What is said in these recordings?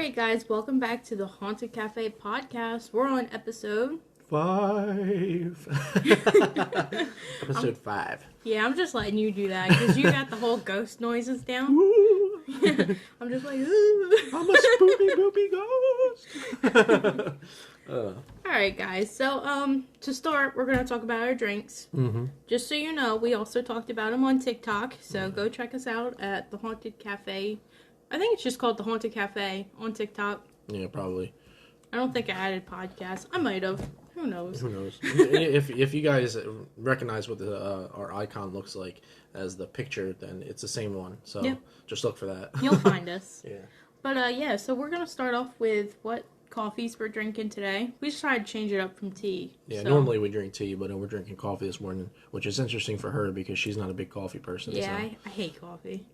Alright guys, welcome back to the Haunted Cafe podcast. We're on episode 5. Episode 5. Yeah, I'm just letting you do that because you got the whole ghost noises down. Woo! I'm just like, ooh. I'm a spoopy boopy ghost. Alright guys, so to start, we're going to talk about our drinks. Just so you know, we also talked about them on TikTok, so go check us out at the Haunted Cafe. I think it's just called the Haunted Cafe on TikTok. Yeah, probably. I don't think I added podcasts. I might have. Who knows? Who knows? if you guys recognize what the our icon looks like as the picture, then it's the same one. So just look for that. You'll find us. Yeah. But yeah, so we're going to start off with what coffees we're drinking today. We decided to change it up from tea. Yeah, so. normally we drink tea, but we're drinking coffee this morning, which is interesting for her because she's not a big coffee person. Yeah, so. I hate coffee.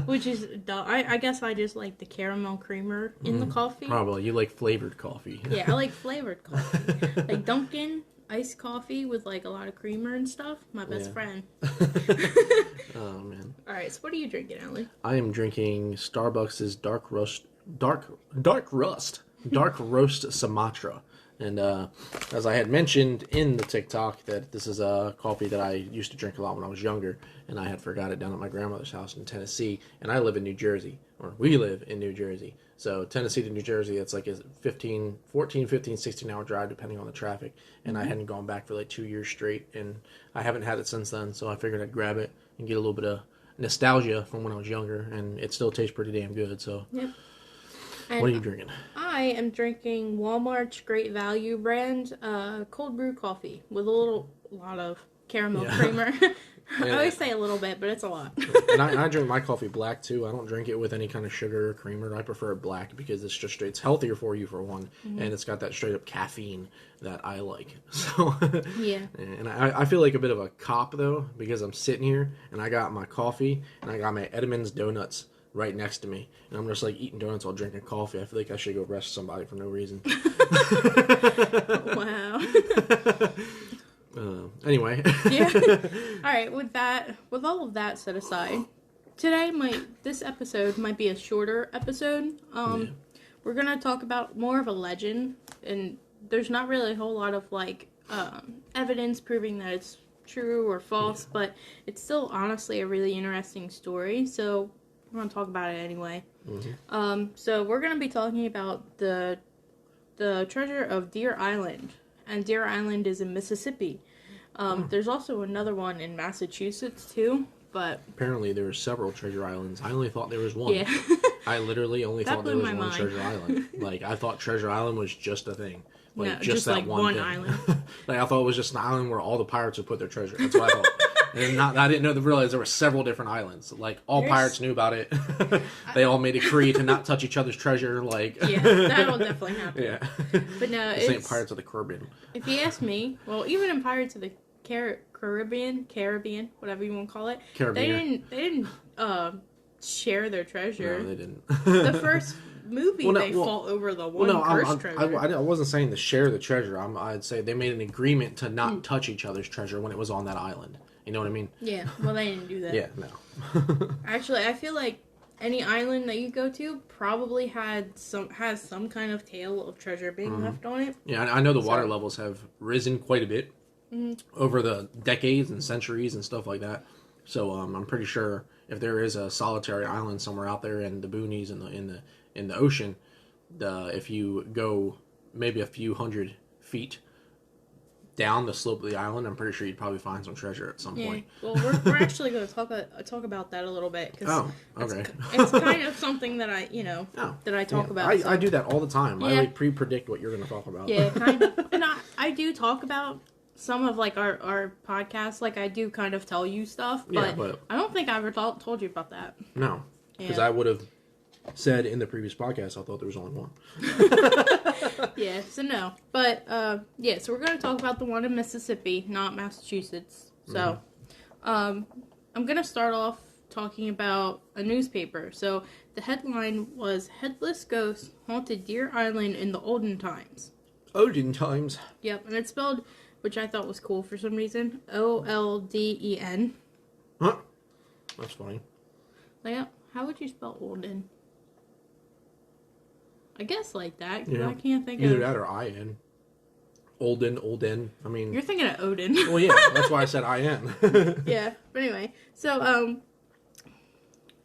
Which is dumb. I guess I just like the caramel creamer in the coffee. Probably. You like flavored coffee. Yeah, I like flavored coffee. Like Dunkin' iced coffee with like a lot of creamer and stuff. My best friend. Oh, man. Alright, so what are you drinking, Allie? I am drinking Starbucks' Dark Roast Sumatra. And as I had mentioned in the TikTok, that this is a coffee that I used to drink a lot when I was younger, and I had forgot it down at my grandmother's house in Tennessee, and I live in New Jersey, or we live in New Jersey. So Tennessee to New Jersey, it's like a 15, 16-hour drive depending on the traffic, and I hadn't gone back for like 2 years straight, and I haven't had it since then, so I figured I'd grab it and get a little bit of nostalgia from when I was younger, and it still tastes pretty damn good, so... Yep. What are you drinking? I am drinking Walmart's Great Value brand cold brew coffee with a lot of caramel creamer. I always say a little bit, but it's a lot. And I drink my coffee black too. I don't drink it with any kind of sugar or creamer. I prefer it black because it's just straight. It's healthier for you for one, and it's got that straight up caffeine that I like. So yeah. And I feel like a bit of a cop though because I'm sitting here and I got my coffee and I got my Edmonds donuts right next to me, and I'm just like eating donuts while drinking coffee. I feel like I should go arrest somebody for no reason. Wow. Anyway. Yeah. All right. With all of that set aside, this episode might be a shorter episode. We're gonna talk about more of a legend, and there's not really a whole lot of like evidence proving that it's true or false, but it's still honestly a really interesting story. So we're going to talk about it anyway. So we're going to be talking about the treasure of Deer Island. And Deer Island is in Mississippi. There's also another one in Massachusetts, too. But apparently there were several treasure islands. I only thought there was one. Yeah. I literally only thought there was one mind. treasure island. Like, I thought treasure island was just a thing. Like, no, just that like one thing. island. Like, I thought it was just an island where all the pirates would put their treasure. That's what I thought. And I didn't realize there were several different islands. Like, all pirates knew about it. They all made a decree to not touch each other's treasure. Like, yeah, that'll definitely happen. Yeah. But no, this ain't Pirates of the Caribbean. If you ask me, well, even in Pirates of the Caribbean, whatever you want to call it, Caribbean. they didn't share their treasure. No, they didn't. The first movie, they fought over the one cursed treasure. I wasn't saying to share the treasure. I'd say they made an agreement to not touch each other's treasure when it was on that island. You know what I mean? Yeah, well, they didn't do that. Yeah, no. Actually, I feel like any island that you go to probably has some kind of tale of treasure being left on it. Yeah, I know the water levels have risen quite a bit over the decades and centuries and stuff like that. So I'm pretty sure if there is a solitary island somewhere out there in the boonies in the ocean, if you go maybe a few hundred feet down the slope of the island, I'm pretty sure you'd probably find some treasure at some point. Well, we're actually going to talk about that a little bit. Oh, okay. It's kind of something that I talk about. I do that all the time. Yeah. I like pre-predict what you're going to talk about. Yeah, kind of. And I do talk about some of like our podcasts. Like I do kind of tell you stuff, but I don't think I ever told you about that. No, because I would have said in the previous podcast I thought there was only one. Yeah, so no. But, so we're going to talk about the one in Mississippi, not Massachusetts. So, I'm going to start off talking about a newspaper. So, the headline was, Headless Ghost Haunted Deer Island in the Olden Times. Olden Times? Yep, and it's spelled, which I thought was cool for some reason, Olden. Huh? That's funny. Like, how would you spell Olden? I guess like that. 'Cause Yeah. I can't think Either of. that or IN. Olden. I mean, You're thinking of Odin. well, yeah, that's why I said IN. Yeah, but anyway, so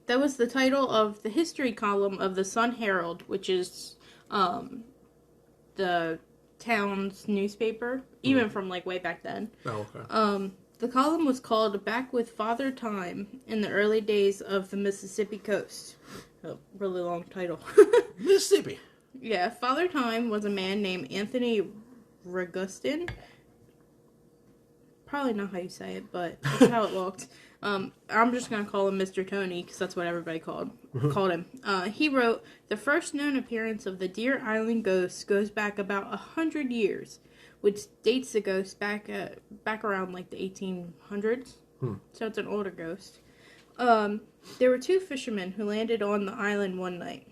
that was the title of the history column of the Sun Herald, which is the town's newspaper, even from like way back then. Oh, okay. The column was called "Back with Father Time" in the early days of the Mississippi coast. Oh, really long title. Mississippi. Yeah, Father Time was a man named Anthony Reguston. Probably not how you say it, but that's how it looked. I'm just gonna call him Mr. Tony because that's what everybody called him. He wrote, "The first known appearance of the Deer Island ghost goes back about 100 years, which dates the ghost back around like the 1800s. So it's an older ghost. There were two fishermen who landed on the island one night.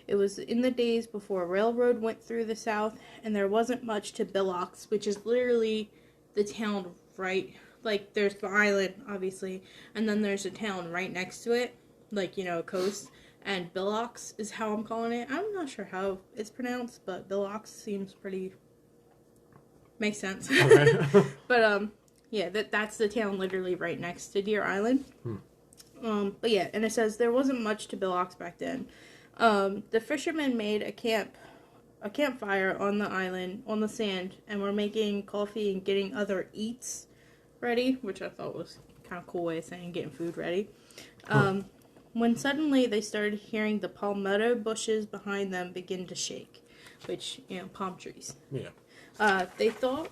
It was in the days before a railroad went through the south, and there wasn't much to Billocks, which is literally the town right, like there's the island, obviously, and then there's a town right next to it, like, you know, a coast, and Billocks is how I'm calling it. I'm not sure how it's pronounced, but Billocks seems pretty, makes sense. Okay. But, yeah, that's the town literally right next to Deer Island. But yeah, and it says there wasn't much to Billocks back then. The fishermen made a campfire on the island, on the sand, and were making coffee and getting other eats ready, which I thought was kind of cool way of saying getting food ready. When suddenly they started hearing the palmetto bushes behind them begin to shake, which, you know, palm trees. Yeah. They thought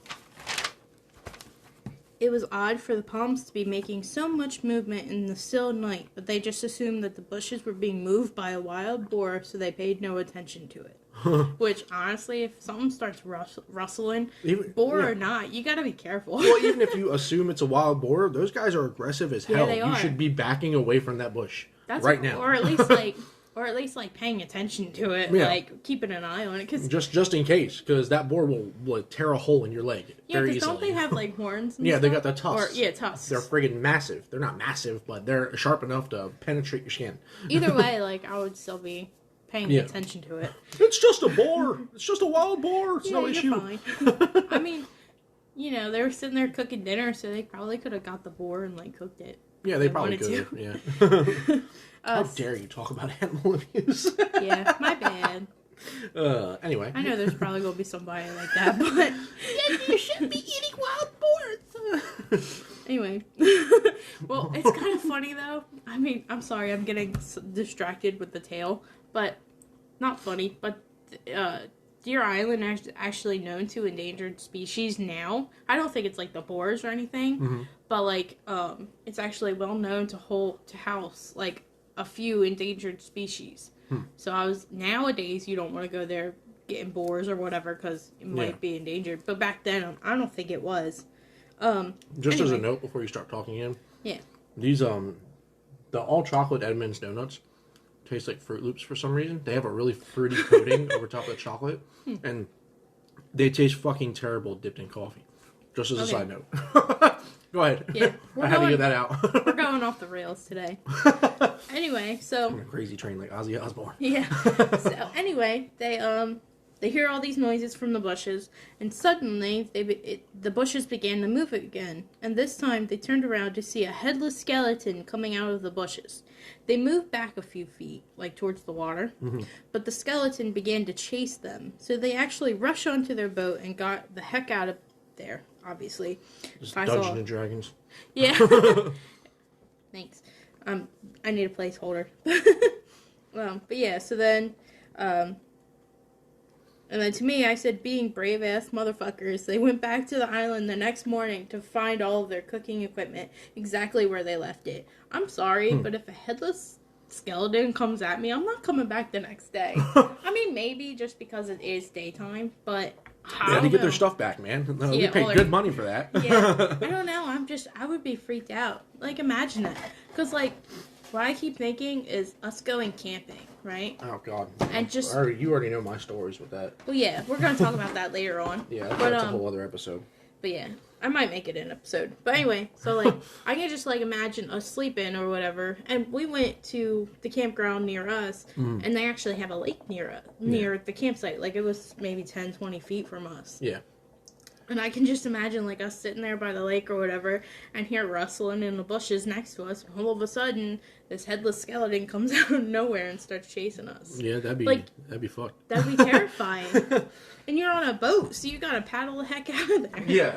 it was odd for the palms to be making so much movement in the still night, but they just assumed that the bushes were being moved by a wild boar, so they paid no attention to it. Which, honestly, if something starts rustling, boar or not, you gotta be careful. Well, even if you assume it's a wild boar, those guys are aggressive as hell. they You are. should be backing away from that bush now. Or at least paying attention to it, Yeah. like keeping an eye on it, because Just in case, because that boar will tear a hole in your leg very easily. don't they have like horns? And Yeah, they stuff? got the tusks. Tusks. They're friggin' massive. They're not massive, but they're sharp enough to penetrate your skin. Either way, like I would still be paying attention to it. It's just a boar. It's just a wild boar. It's no you're issue. fine. I mean, you know, they were sitting there cooking dinner, so they probably could have got the boar and like cooked it. Yeah, they probably wanted could. to. Yeah. How dare you talk about animal abuse? Yeah, my bad. Anyway. I know there's probably gonna be somebody like that, but You shouldn't be eating wild boars. anyway. Well, it's kind of funny though. I mean, I'm sorry, I'm getting distracted with the tale, but not funny. But Deer Island is actually known to endangered species now. I don't think it's like the boars or anything, but like it's actually well known to house like a few endangered species. So nowadays you don't want to go there getting boars or whatever because it might be endangered. But back then I don't think it was. Just as a note before you start talking again. Yeah. These the all chocolate Edmonds donuts taste like Fruit Loops for some reason. They have a really fruity coating over top of the chocolate, and they taste fucking terrible dipped in coffee. Just as a side note. Go ahead. Yeah, I had to get that out. We're going off the rails today. Anyway, so On a crazy train like Ozzy Osbourne. yeah. So anyway, they hear all these noises from the bushes, and suddenly the bushes began to move again. And this time they turned around to see a headless skeleton coming out of the bushes. They moved back a few feet, like towards the water, but the skeleton began to chase them. So they actually rushed onto their boat and got the heck out of there. Obviously, Just Dungeons and Dragons. yeah. Thanks. I need a placeholder. But yeah, so then, and then to me, I said, being brave ass motherfuckers, they went back to the island the next morning to find all of their cooking equipment exactly where they left it. I'm sorry, but if a headless skeleton comes at me, I'm not coming back the next day. I mean, maybe just because it is daytime, but They had to get their stuff back, man. No, Yeah, they paid or- good money for that. Yeah, I don't know. I would be freaked out. Like, imagine that. Because, like, what I keep thinking is us going camping, right? Oh, God. And just, You already know my stories with that. well, yeah, we're going to talk about that later on. Yeah, but, that's a whole other episode. But yeah, I might make it an episode. But anyway, so like I can just like imagine us sleeping or whatever. And we went to the campground near us, and they actually have a lake near the campsite. Like it was maybe 10, 20 feet from us. Yeah. And I can just imagine like us sitting there by the lake or whatever and hear rustling in the bushes next to us. All of a sudden, this headless skeleton comes out of nowhere and starts chasing us. Yeah, that'd be fucked. That'd be terrifying. And you're on a boat, so you gotta paddle the heck out of there. Yeah.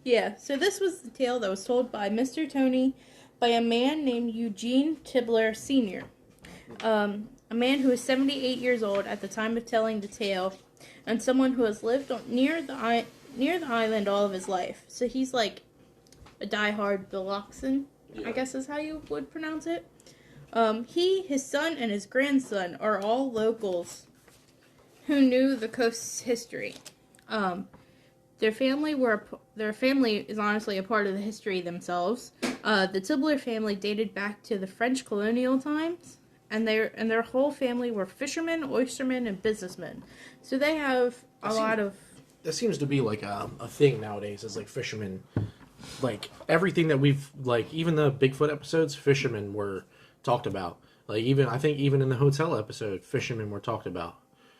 Yeah, so this was the tale that was told by Mr. Tony by a man named Eugene Tibler Sr. A man who was 78 years old at the time of telling the tale, and someone who has lived near the island all of his life. So he's like a diehard Biloxan, I guess is how you would pronounce it. He, his son, and his grandson are all locals who knew the coast's history. Their family is honestly a part of the history themselves. The Tibler family dated back to the French colonial times, and their whole family were fishermen, oystermen, and businessmen. So they have a lot of... That seems to be like a thing nowadays, is like fishermen. Like everything that we've, like even the Bigfoot episodes, fishermen were talked about. Like I think even in the hotel episode, fishermen were talked about.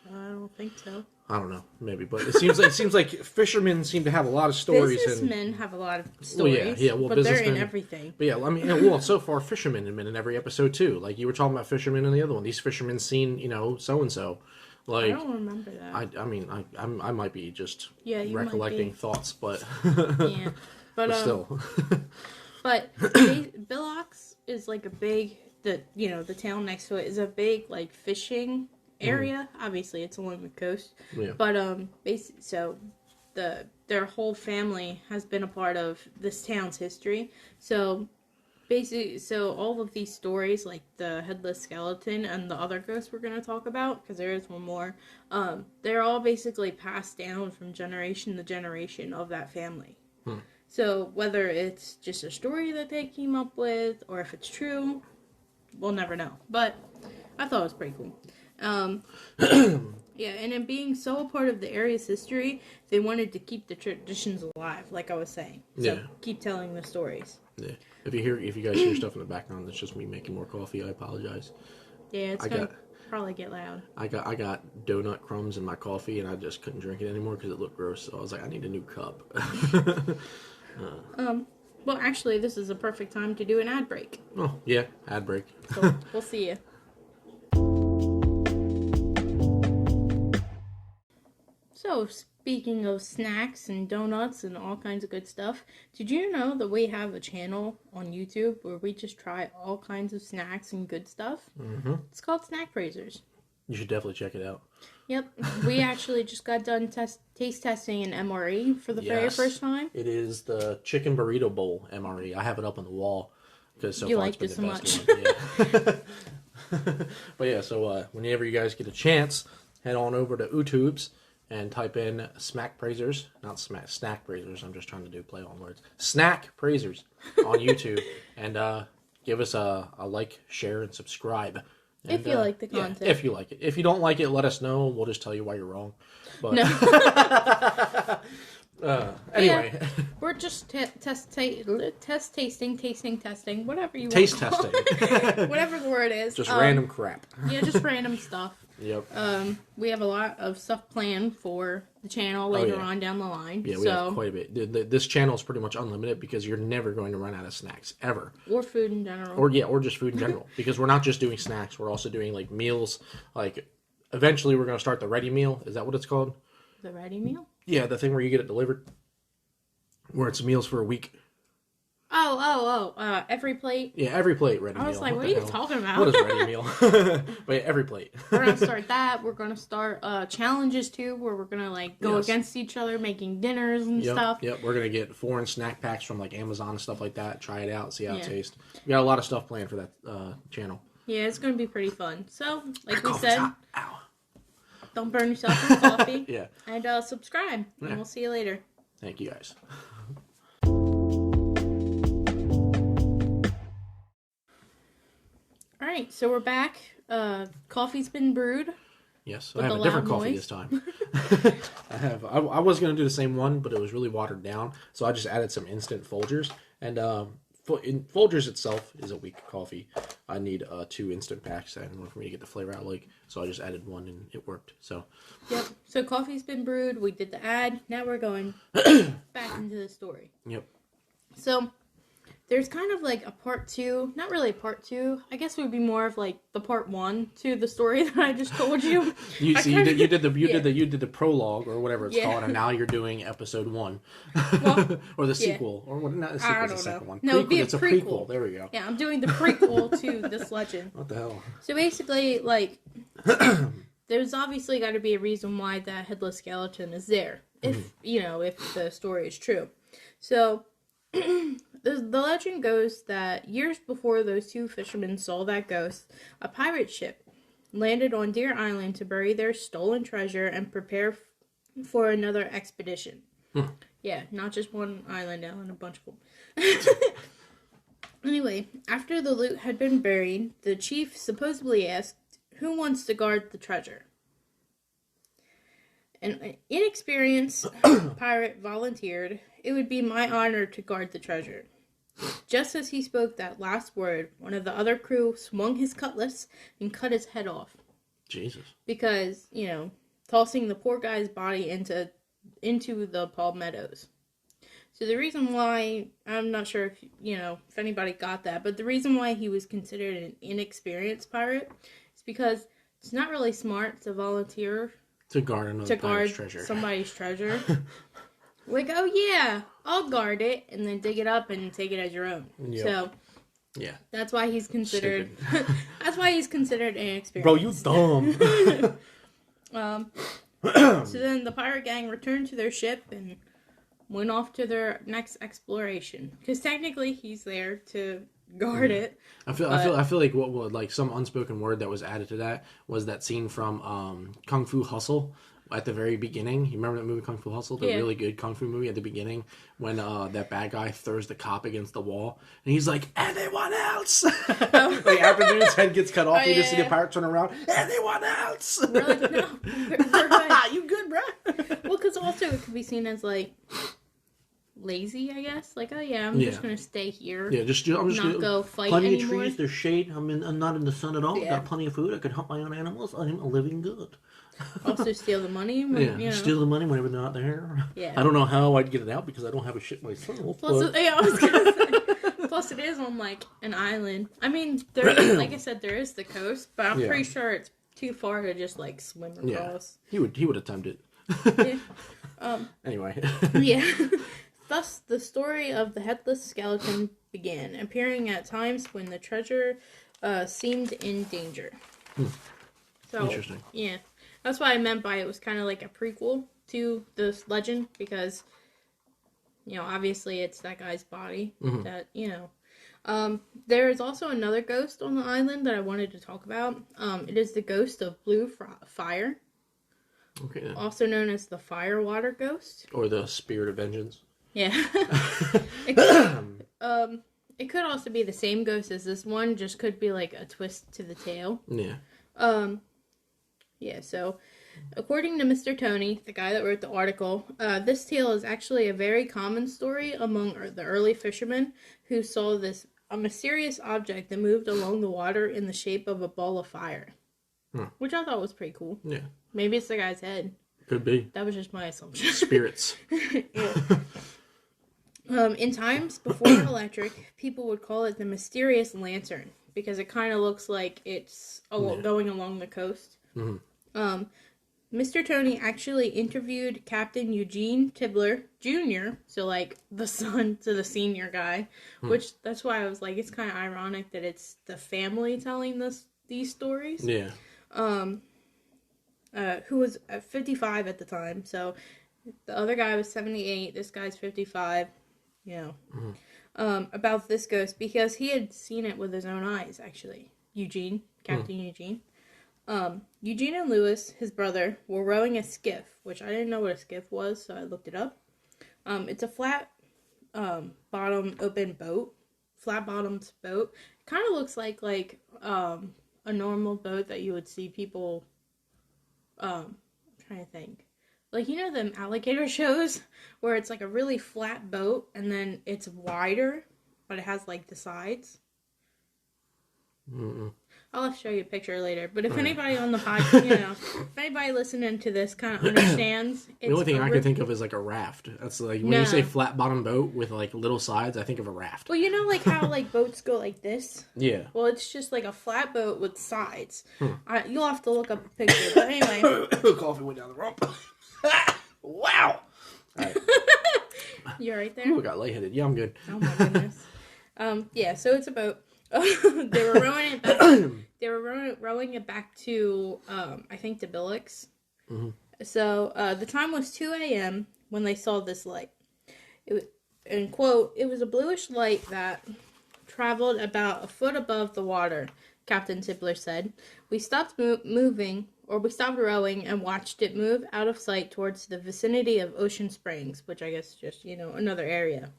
I don't think so. I don't know, maybe, but it seems like fishermen seem to have a lot of stories. Businessmen have a lot of stories. Well, but they're in everything. But yeah, I mean, so far fishermen have been in every episode too. Like you were talking about fishermen in the other one. These fishermen seen, so and so. Like I don't remember that. I might be just recollecting thoughts, but yeah, but still. But Bilox is like a big the town next to it is a big like fishing area. Obviously, it's along the coast. Yeah. But basically, so their whole family has been a part of this town's history. So basically, all of these stories, like the headless skeleton and the other ghosts we're going to talk about, because there is one more, they're all basically passed down from generation to generation of that family. So whether it's just a story that they came up with, or if it's true, we'll never know. But I thought it was pretty cool. Yeah, and in being so a part of the area's history, they wanted to keep the traditions alive, like I was saying. So keep telling the stories. Yeah. If you guys hear stuff in the background, that's just me making more coffee. I apologize. Yeah, it's gonna probably get loud. I got donut crumbs in my coffee, and I just couldn't drink it anymore because it looked gross. So I was like, I need a new cup. Well, actually, this is a perfect time to do an ad break. Oh yeah, ad break. So we'll see you. So, speaking of snacks and donuts and all kinds of good stuff, did you know that we have a channel on YouTube where we just try all kinds of snacks and good stuff? Mm-hmm. It's called Snack Praisers. You should definitely check it out. Yep. We actually just got done taste testing an MRE for the very first time. It is the Chicken Burrito Bowl MRE. I have it up on the wall because so far it's been the best one. Yeah. But yeah, so whenever you guys get a chance, head on over to YouTube's and type in Snack Praisers. Not Snack Praisers. I'm just trying to do play on words. Snack Praisers on YouTube. And give us a like, share, and subscribe. And, if you like the content. Yeah, if you like it. If you don't like it, let us know. We'll just tell you why you're wrong. But, no. Anyway. Yeah, we're just testing, whatever you Taste want. testing. Whatever the word is. Just random crap. Yeah, just random stuff. Yep. We have a lot of stuff planned for the channel later on down the line. Yeah, we have quite a bit. This channel is pretty much unlimited because you're never going to run out of snacks, ever. Or food in general. Or just food in general. Because we're not just doing snacks, we're also doing like meals. Like, eventually we're going to start the ready meal. Is that what it's called? The ready meal? Yeah, the thing where you get it delivered. Where it's meals for a week. Every plate? Yeah, every plate ready meal. I was like, what are you talking about? What is ready meal? But yeah, every plate. We're going to start that. We're going to start challenges too, where we're going to like go against each other, making dinners and stuff. Yep, we're going to get foreign snack packs from like Amazon and stuff like that. Try it out, see how it tastes. We got a lot of stuff planned for that channel. Yeah, it's going to be pretty fun. So, like we said, don't burn yourself in coffee. Yeah. And subscribe. Yeah. And we'll see you later. Thank you guys. Alright, so we're back. Coffee's been brewed. Yes, With I have the a different loud coffee noise? this time. I was going to do the same one, but it was really watered down. So I just added some instant Folgers. And Folgers itself is a weak coffee. I need 2 instant packs in order for me to get the flavor I like. So I just added 1 and it worked. So Yep. So coffee's been brewed. We did the ad. Now we're going back into the story. yep. So there's kind of like a part 2. Not really a part 2. I guess it would be more of like the part 1 to the story that I just told you. You did the prologue or whatever it's Yeah. called, and now you're doing episode 1, Well, or the sequel, or what? Not the sequel, I it's the don't second know. one. No, it'd be a it's a prequel. There we go. Yeah, I'm doing the prequel to this legend. What the hell? So basically, like, there's obviously got to be a reason why that headless skeleton is there. If, if the story is true. So, the legend goes that years before those 2 fishermen saw that ghost, a pirate ship landed on Deer Island to bury their stolen treasure and prepare for another expedition. Yeah, not just one island now, and a bunch of them. Anyway, after the loot had been buried, the chief supposedly asked, "Who wants to guard the treasure?" An inexperienced pirate volunteered, "It would be my honor to guard the treasure." Just as he spoke that last word, one of the other crew swung his cutlass and cut his head off. Jesus. Because, tossing the poor guy's body into the palmettos. So the reason why, I'm not sure if anybody got that, but the reason why he was considered an inexperienced pirate is because it's not really smart to volunteer To guard another pirate's treasure. somebody's treasure. Like, oh yeah, I'll guard it, and then dig it up and take it as your own. Yep. So Yeah. that's why he's considered. That's why he's considered inexperienced. Bro, you dumb. So then the pirate gang returned to their ship and went off to their next exploration. Because technically he's there to guard it. I feel like what like some unspoken word that was added to that was that scene from Kung Fu Hustle at the very beginning. You remember that movie Kung Fu Hustle, the really good kung fu movie at the beginning when that bad guy throws the cop against the wall and he's like, "Anyone else?" Like after dude's head gets cut off, you just see the pirate turn around. "Anyone else?" We're like, no, we're good. You good, bruh? Well, because also it could be seen as like lazy, I guess. Like, oh yeah, I'm just gonna stay here. Yeah, I'm just not gonna go fight plenty anymore. of trees. There's shade. I'm not in the sun at all. Yeah. Got plenty of food. I could hunt my own animals. I'm a living good. Also steal the money. When, Steal the money whenever they're not there. Yeah. I don't know how I'd get it out because I don't have a shit myself. Plus, but... I was gonna say, plus it is on like an island. I mean, there, like I said, there is the coast, but I'm pretty sure it's too far to just like swim across. He would attempt it. Yeah. Anyway. Yeah. Thus, the story of the headless skeleton began, appearing at times when the treasure seemed in danger. So, Interesting. yeah. That's what I meant by it was kind of like a prequel to this legend, because, obviously it's that guy's body that, there is also another ghost on the island that I wanted to talk about. It is the ghost of Blue Fire. Okay. Then. Also known as the Firewater Ghost. Or the Spirit of Vengeance. Yeah. It could also be the same ghost as this one, just could be like a twist to the tale. Yeah. Yeah, so according to Mr. Tony, the guy that wrote the article, this tale is actually a very common story among the early fishermen who saw a mysterious object that moved along the water in the shape of a ball of fire. Which I thought was pretty cool. Yeah. Maybe it's the guy's head. Could be. That was just my assumption. Spirits. In times before electric, people would call it the mysterious lantern because it kind of looks like it's going along the coast. Mm-hmm. Mr. Tony actually interviewed Captain Eugene Tibbler Jr., so like the son to the senior guy, which that's why I was like, it's kind of ironic that it's the family telling these stories. Yeah. Who was 55 at the time, so the other guy was 78, this guy's 55, about this ghost, because he had seen it with his own eyes, actually. Captain Eugene. Eugene and Lewis, his brother, were rowing a skiff, which I didn't know what a skiff was, so I looked it up. It's a flat-bottomed open boat, flat-bottomed boat. It kind of looks like a normal boat that you would see people I'm trying to think. Like, you know them alligator shows where it's like a really flat boat and then it's wider, but it has like the sides? Mm-mm. I'll have to show you a picture later. But if anybody on the podcast, if anybody listening to this kind of understands, The only thing I can think of is like a raft. That's like when you say flat bottom boat with like little sides, I think of a raft. Well, you know, like how like boats go like this. Yeah. Well, it's just like a flat boat with sides. You'll have to look up a picture. But anyway, Coffee went down the wrong. Wow. All right. You're right there. Ooh, I got lightheaded. Yeah, I'm good. Oh my goodness. Yeah. So it's a boat. They were rowing it back. They were rowing it back to, I think, to Billix. Mm-hmm. So the time was 2 a.m. when they saw this light. It was, and quote, "It was a bluish light that traveled about a foot above the water," Captain Tippler said. "We stopped we stopped rowing and watched it move out of sight towards the vicinity of Ocean Springs," which I guess is just, another area.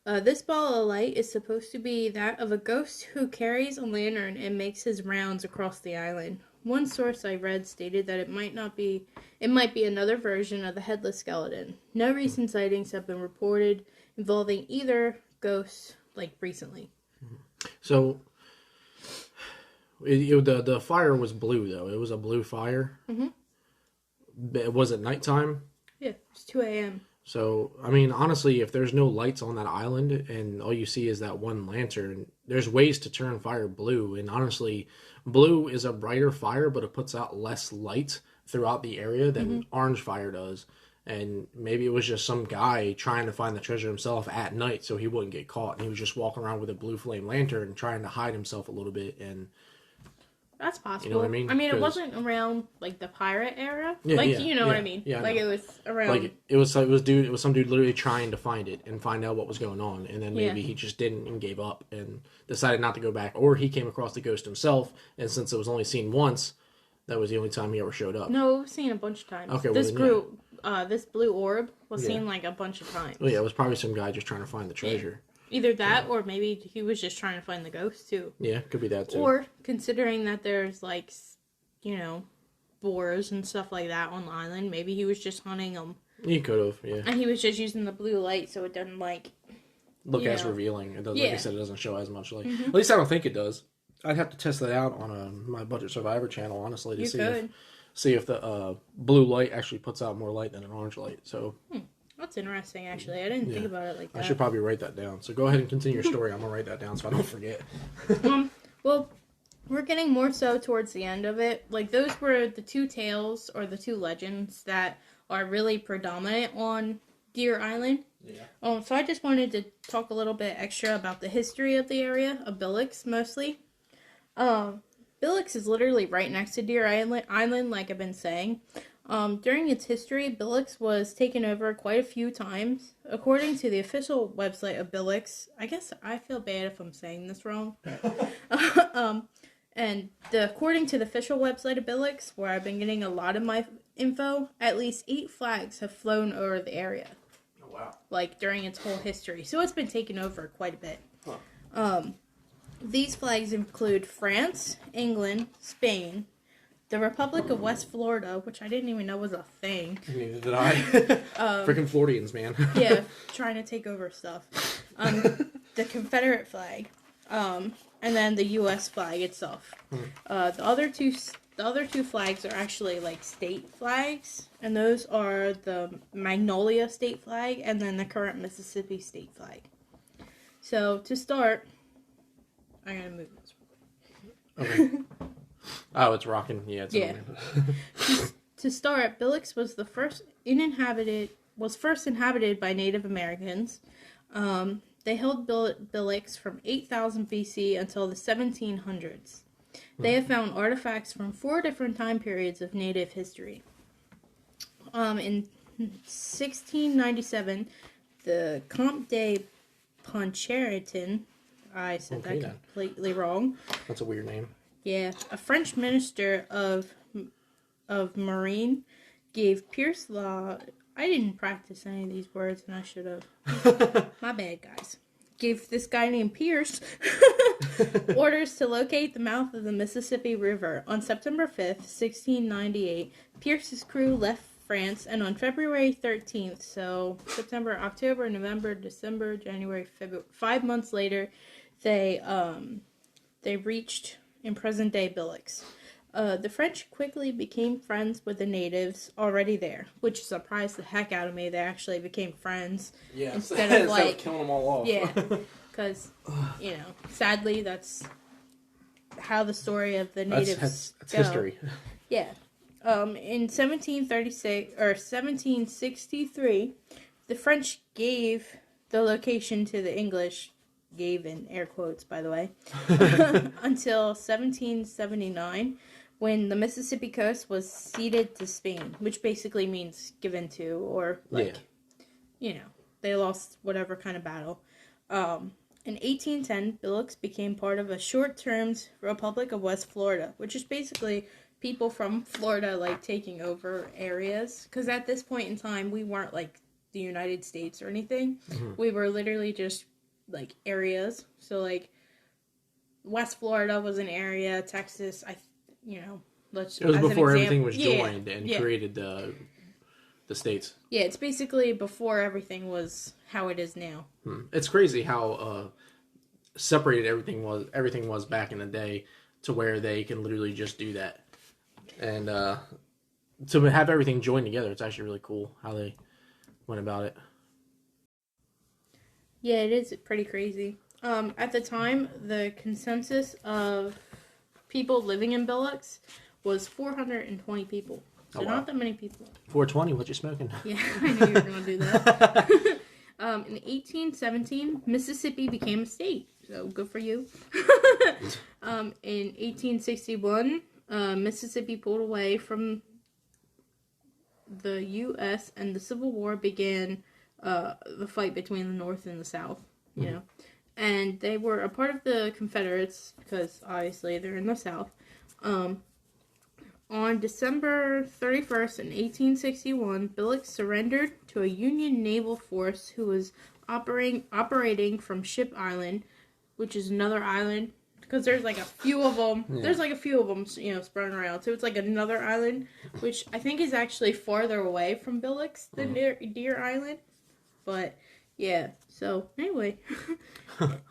This ball of light is supposed to be that of a ghost who carries a lantern and makes his rounds across the island. One source I read stated that it might be another version of the headless skeleton. No recent sightings have been reported involving either ghost, like, recently. So, the fire was blue, though. It was a blue fire. Mm-hmm. Was it nighttime? Yeah, it's 2 a.m. So, I mean, honestly, if there's no lights on that island and all you see is that one lantern, there's ways to turn fire blue. And honestly, blue is a brighter fire, but it puts out less light throughout the area than orange fire does. And maybe it was just some guy trying to find the treasure himself at night so he wouldn't get caught. And he was just walking around with a blue flame lantern trying to hide himself a little bit. And that's possible. You know what I mean? It wasn't around like the pirate era. Yeah, You know what I mean? Yeah, like it was around. Like it was some dude literally trying to find it and find out what was going on, and then maybe he just didn't and gave up and decided not to go back, or he came across the ghost himself, and since it was only seen once, that was the only time he ever showed up. No, we've seen a bunch of times. Okay, this this blue orb was seen like a bunch of times. Well, yeah, it was probably some guy just trying to find the treasure. Either that, or maybe he was just trying to find the ghost too. Yeah, could be that too. Or considering that there's like, boars and stuff like that on the island, maybe he was just hunting them. He could have, yeah. And he was just using the blue light so it doesn't look as revealing. It does, like I said, it doesn't show as much light. At least I don't think it does. I'd have to test that out on my Budget Survivor channel, honestly, to see if the blue light actually puts out more light than an orange light. So. That's interesting, actually. I didn't think about it like that. I should probably write that down. So go ahead and continue your story. I'm going to write that down so I don't forget. Well, we're getting more so towards the end of it. Like, those were the two tales, or the two legends, that are really predominant on Deer Island. Yeah. So I just wanted to talk a little bit extra about the history of the area, of Billix, mostly. Billix is literally right next to Deer Island, like I've been saying. During its history, Billix was taken over quite a few times. According to the official website of Billix, I guess I feel bad if I'm saying this wrong. According to the official website of Billix, where I've been getting a lot of my info, at least 8 flags have flown over the area. Oh, wow. Like, during its whole history. So it's been taken over quite a bit. Huh. These flags include France, England, Spain, the Republic of West Florida, which I didn't even know was a thing. Neither did I. Freaking Floridians, man. Yeah, trying to take over stuff. The Confederate flag, and then the U.S. flag itself. The other two flags are actually like state flags, and those are the Magnolia state flag and then the current Mississippi state flag. So to start, I'm gonna move this. Okay. Oh, it's rocking. Yeah, it's To start, Billix was first inhabited by Native Americans. They held Billix from 8000 BC until the 1700s. They have found artifacts from 4 different time periods of Native history. In 1697, the Comte de Pontchartrain, I said that completely wrong. That's a weird name. Yeah, a French minister of Marine gave Pierce law. I didn't practice any of these words, and I should have. My bad, guys. gave this guy named Pierce orders to locate the mouth of the Mississippi River. On September 5th, 1698, Pierce's crew left France, and on February 13th, so September, October, November, December, January, February, 5 months later, they reached in present-day Billix. The French quickly became friends with the natives already there, which surprised the heck out of me. They actually became friends instead of like killing them all off. Yeah, because sadly, that's how the story of the natives that's history. Yeah. In 1736 or 1763, the French gave the location to the English. Gave in air quotes, by the way, until 1779, when the Mississippi coast was ceded to Spain, which basically means given to, or they lost whatever kind of battle. In 1810, Billix became part of a short-term Republic of West Florida, which is basically people from Florida like taking over areas. Because at this point in time, we weren't like the United States or anything. Mm-hmm. We were literally just like areas. So like West Florida was an area, Texas, it was before everything was joined and created the states. Yeah, it's basically before everything was how it is now. It's crazy how separated everything was back in the day to where they can literally just do that. And to have everything joined together, it's actually really cool how they went about it. Yeah, it is pretty crazy. At the time, the consensus of people living in Billix was 420 people. So not that many people. 420, what you smoking? Yeah, I knew you were going to do that. In 1817, Mississippi became a state. So good for you. In 1861, Mississippi pulled away from the U.S. and the Civil War began. The fight between the North and the South, and they were a part of the Confederates because obviously they're in the South. On December 31st in 1861, Billix surrendered to a Union naval force who was operating from Ship Island, which is another island because there's like a few of them. Yeah. There's like a few of them, spread around. So it's like another island, which I think is actually farther away from Billix than Deer Island. But, yeah, so, anyway.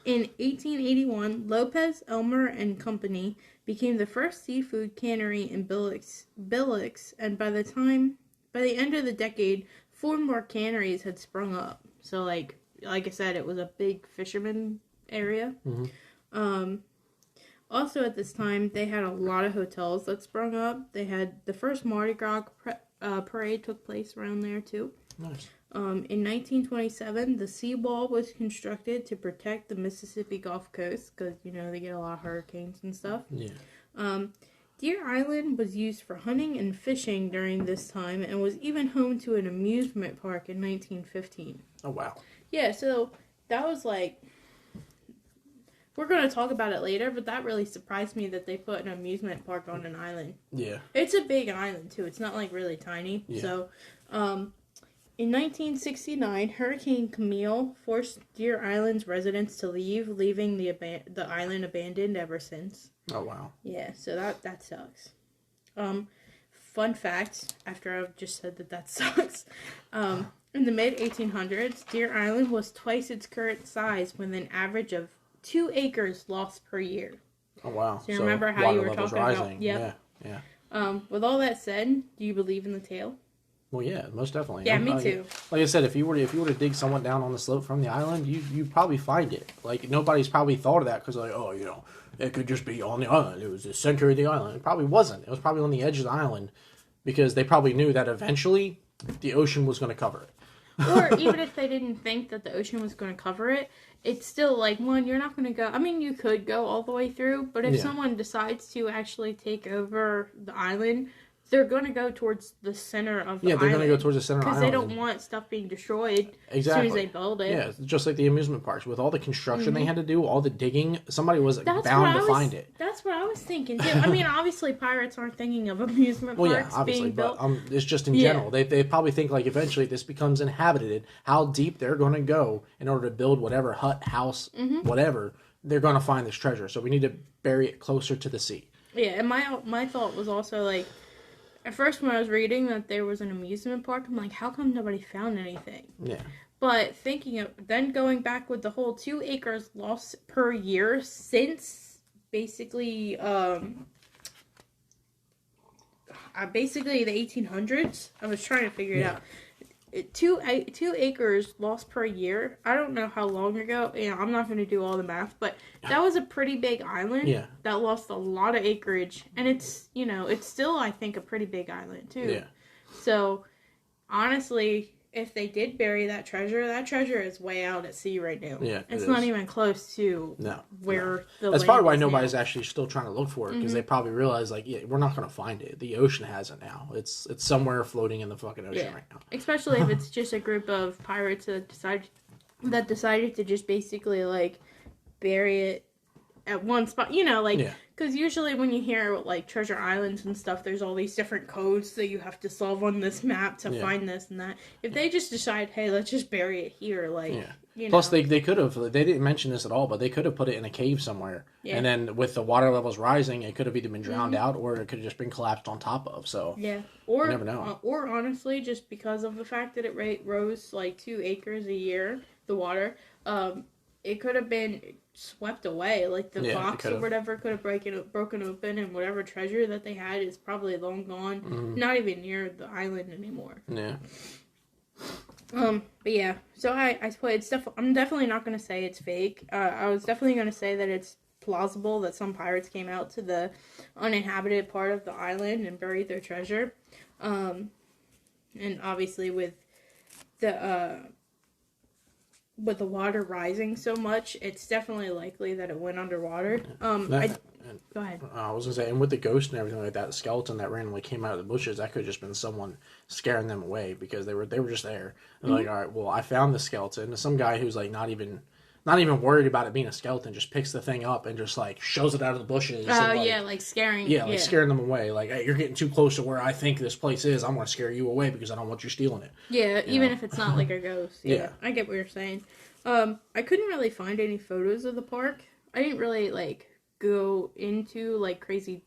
In 1881, Lopez, Elmer, and Company became the first seafood cannery in Billix, and by the end of the decade, 4 more canneries had sprung up. So, like I said, it was a big fisherman area. Mm-hmm. Also, at this time, they had a lot of hotels that sprung up. They had the first Mardi Gras parade took place around there, too. Nice. In 1927, the seawall was constructed to protect the Mississippi Gulf Coast because, they get a lot of hurricanes and stuff. Yeah. Deer Island was used for hunting and fishing during this time and was even home to an amusement park in 1915. Oh, wow. Yeah, so that was like... We're going to talk about it later, but that really surprised me that they put an amusement park on an island. Yeah. It's a big island, too. It's not, like, really tiny. Yeah. So, in 1969, Hurricane Camille forced Deer Island's residents to leaving the island abandoned ever since. Oh, wow. Yeah, so that sucks. Fun fact, after I've just said that sucks, in the mid-1800s, Deer Island was twice its current size with an average of 2 acres lost per year. Oh, wow. So you remember how you were talking rising. about... Yep. Yeah. With all that said, do you believe in the tale? Well, yeah, most definitely. Yeah, me too. Like I said, if you were to dig someone down on the slope from the island, you probably find it. Like nobody's probably thought of that because it could just be on the island. It was the center of the island. It probably wasn't. It was probably on the edge of the island because they probably knew that eventually the ocean was going to cover it. Or even if they didn't think that the ocean was going to cover it, it's still like, one, you're not going to go... I mean, you could go all the way through, but if someone decides to actually take over the island, they're going to go towards the center of the Yeah, they're going to island. go towards the center of the Because island. they don't want stuff being destroyed Exactly. as soon as they build it. Yeah, just like the amusement parks. With all the construction they had to do, all the digging, somebody was bound to find it. That's what I was thinking, too. I mean, obviously, pirates aren't thinking of amusement Well, parks yeah, obviously, being built. but it's just in Yeah. general. They probably think, like, eventually this becomes inhabited, how deep they're going to go in order to build whatever hut, house, whatever, they're going to find this treasure. So we need to bury it closer to the sea. Yeah, and my thought was also, like, at first when I was reading that there was an amusement park, I'm like, how come nobody found anything? Yeah. But thinking of, then going back with the whole 2 acres lost per year since basically basically the 1800s. I was trying to figure it out. 2 acres lost per year. I don't know how long ago. You know, I'm not going to do all the math, but that was a pretty big island. Yeah. That lost a lot of acreage, and it's, you know, it's still, I think, a pretty big island too. Yeah. So honestly, if they did bury that treasure is way out at sea right now. Yeah, it's it not is. even close to where the That's land probably why is nobody's now. actually still trying to look for it, because they probably realize, like, yeah, we're not going to find it. The ocean has it now. It's somewhere floating in the fucking ocean right now. Especially if it's just a group of pirates that decided to just basically, like, bury it at one spot. You know, like, because usually when you hear, like, treasure islands and stuff, there's all these different codes that you have to solve on this map to find this and that. If they just decide, hey, let's just bury it here, like, you know. Plus, they could have, they didn't mention this at all, but they could have put it in a cave somewhere. Yeah. And then with the water levels rising, it could have either been drowned out, or it could have just been collapsed on top of. So Yeah, or you never know. Or honestly, just because of the fact that it rose like 2 acres a year, the water, it could have been swept away. Like the box or whatever could have broken open, and whatever treasure that they had is probably long gone, not even near the island anymore. Yeah. But yeah, so I suppose I'm definitely not gonna say it's fake. I was definitely gonna say that it's plausible that some pirates came out to the uninhabited part of the island and buried their treasure. And obviously with the water rising so much, it's definitely likely that it went underwater. Go ahead. I was gonna say, and with the ghost and everything like that, the skeleton that randomly came out of the bushes, that could have just been someone scaring them away, because they were just there. And like, all right, well, I found the skeleton. Some guy who's like not even worried about it being a skeleton just picks the thing up and just like shows it out of the bushes. And, like, like scaring. Yeah, like scaring them away. Like, hey, you're getting too close to where I think this place is. I'm gonna scare you away because I don't want you stealing it. Yeah, even if it's not like a ghost. Yeah. I get what you're saying. I couldn't really find any photos of the park. I didn't really like go into like crazy,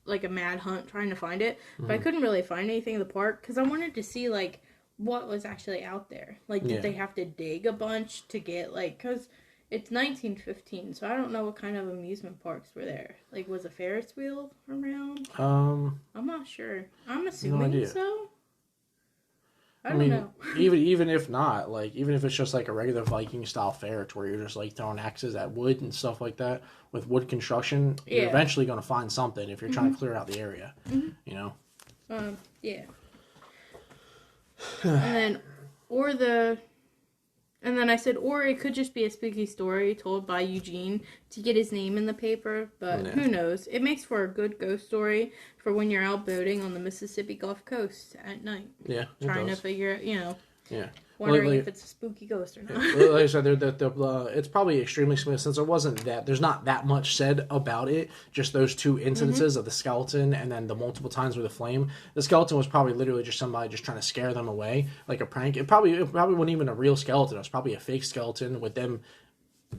like a mad hunt trying to find it, but I couldn't really find anything in the park because I wanted to see like what was actually out there. Like, did they have to dig a bunch to get, like, because it's 1915, so I don't know what kind of amusement parks were there. Like, was a Ferris wheel around? I'm not sure. I'm assuming idea. so. I I mean, don't know. even if not, like, even if it's just like a regular Viking style fair to where you're just like throwing axes at wood and stuff like that, with wood construction, you're eventually going to find something if you're trying to clear out the area. You know? Yeah. And then I said, or it could just be a spooky story told by Eugene to get his name in the paper, but who knows? It makes for a good ghost story for when you're out boating on the Mississippi Gulf Coast at night. Yeah. Trying to figure, wondering if it's a spooky ghost or not. Like I said, it's probably extremely smooth, since there's not that much said about it. Just those 2 incidences of the skeleton and then the multiple times with the flame. The skeleton was probably literally just somebody just trying to scare them away, like a prank. It probably wasn't even a real skeleton. It was probably a fake skeleton with them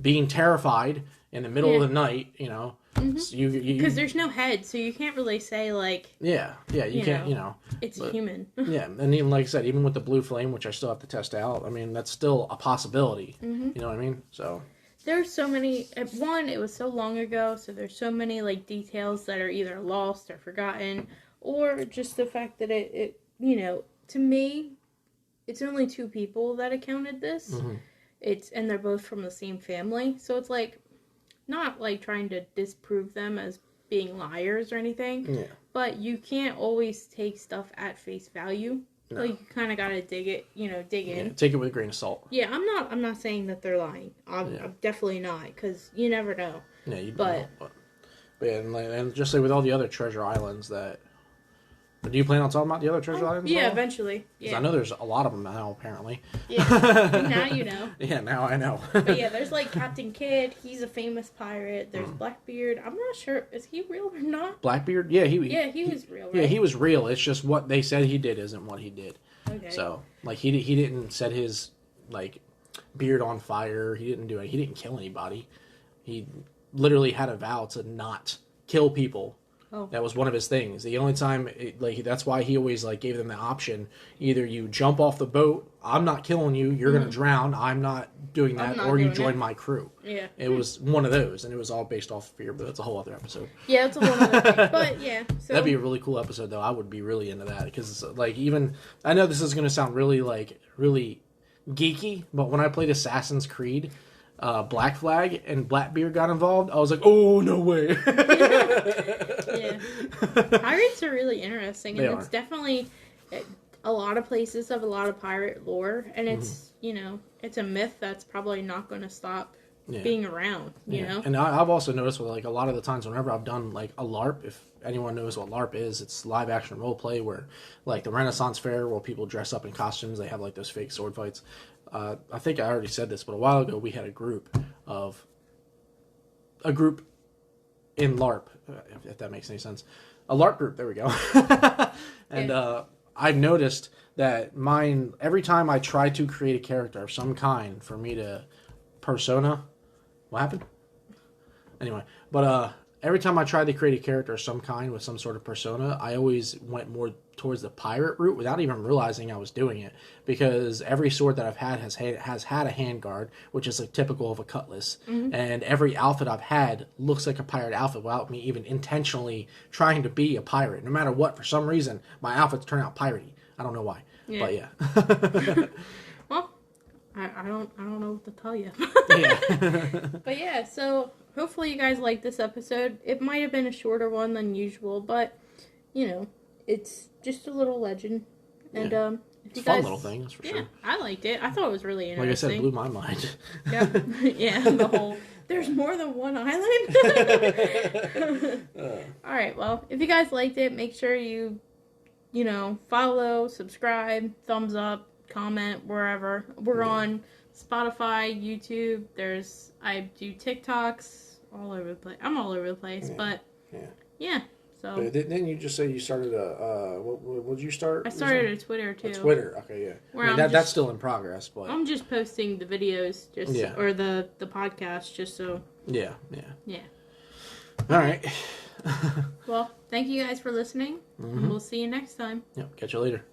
being terrified in the middle of the night. You know, Because there's no head, so you can't really say like. You can't. It's human. Yeah, and even like I said, even with the blue flame, which I still have to test out, I mean, that's still a possibility. You know what I mean? So there's so many. One, it was so long ago, so there's so many like details that are either lost or forgotten, or just the fact that it to me, it's only 2 people that accounted this. And they're both from the same family, so it's like not like trying to disprove them as being liars or anything. Yeah. But you can't always take stuff at face value. No. Like, you kind of gotta dig in. Yeah, take it with a grain of salt. Yeah, I'm not saying that they're lying. I'm definitely not, because you never know. Yeah, you don't know. But yeah, and just like with all the other treasure islands that But do you plan on talking about the other treasure islands? Yeah, at all? eventually. 'Cause Yeah. I know there's a lot of them now, apparently. Yeah. Now you know. Yeah, now I know. But yeah, there's like Captain Kidd. He's a famous pirate. There's Blackbeard. I'm not sure. Is he real or not? Blackbeard? Yeah, he was real, right? Yeah, he was real. It's just what they said he did isn't what he did. Okay. So, like, he didn't set his, like, beard on fire. He didn't do it. He didn't kill anybody. He literally had a vow to not kill people. Oh. That was one of his things. The only time, that's why he always, like, gave them the option. Either you jump off the boat, I'm not killing you, you're going to drown, I'm not doing that, not or you doing join it. my crew. Yeah. It was one of those, and it was all based off fear, but that's a whole other episode. Yeah, it's a whole other thing. But yeah, so That'd be a really cool episode, though. I would be really into that because, like, even I know this is going to sound really geeky, but when I played Assassin's Creed, Black Flag and Blackbeard got involved, I was like, oh no way. yeah, pirates are really interesting, and They it's are. definitely a lot of places have a lot of pirate lore, and it's it's a myth that's probably not going to stop Yeah. being around. You Yeah. know, And I've also noticed with, like, a lot of the times whenever I've done, like, a LARP, if anyone knows what LARP is, it's live action role play where, like, the Renaissance Fair where people dress up in costumes, they have, like, those fake sword fights. I think I already said this, but a while ago we had a group in LARP, if that makes any sense. A LARP group, there we go. And I've noticed that every time I try to create a character of some kind for me to persona, what happened? Anyway, but every time I tried to create a character of some kind with some sort of persona, I always went more towards the pirate route without even realizing I was doing it. Because every sword that I've had has had a handguard, which is like typical of a cutlass, and every outfit I've had looks like a pirate outfit without me even intentionally trying to be a pirate. No matter what, for some reason, my outfits turn out piratey. I don't know why, but yeah. well, I don't know what to tell you. Yeah. But yeah, so hopefully you guys liked this episode. It might have been a shorter one than usual, but it's just a little legend. And if It's you a fun guys, little thing, that's for sure. I liked it. I thought it was really Like I said, interesting. it blew my mind. Yeah, yeah, the whole. There's more than one island. All right. Well, if you guys liked it, make sure you follow, subscribe, thumbs up, comment wherever. We're on Spotify, YouTube. I do TikToks all over the place. I'm all over the place, but yeah. So But didn't you just say you started what did you start? I started a Twitter too. A Twitter, okay, yeah. Where I mean, I'm that's just- still in progress, but I'm just posting the videos, or the podcast, just so. yeah. Yeah. All right. Well, thank you guys for listening, and we'll see you next time. Yep. Catch you later.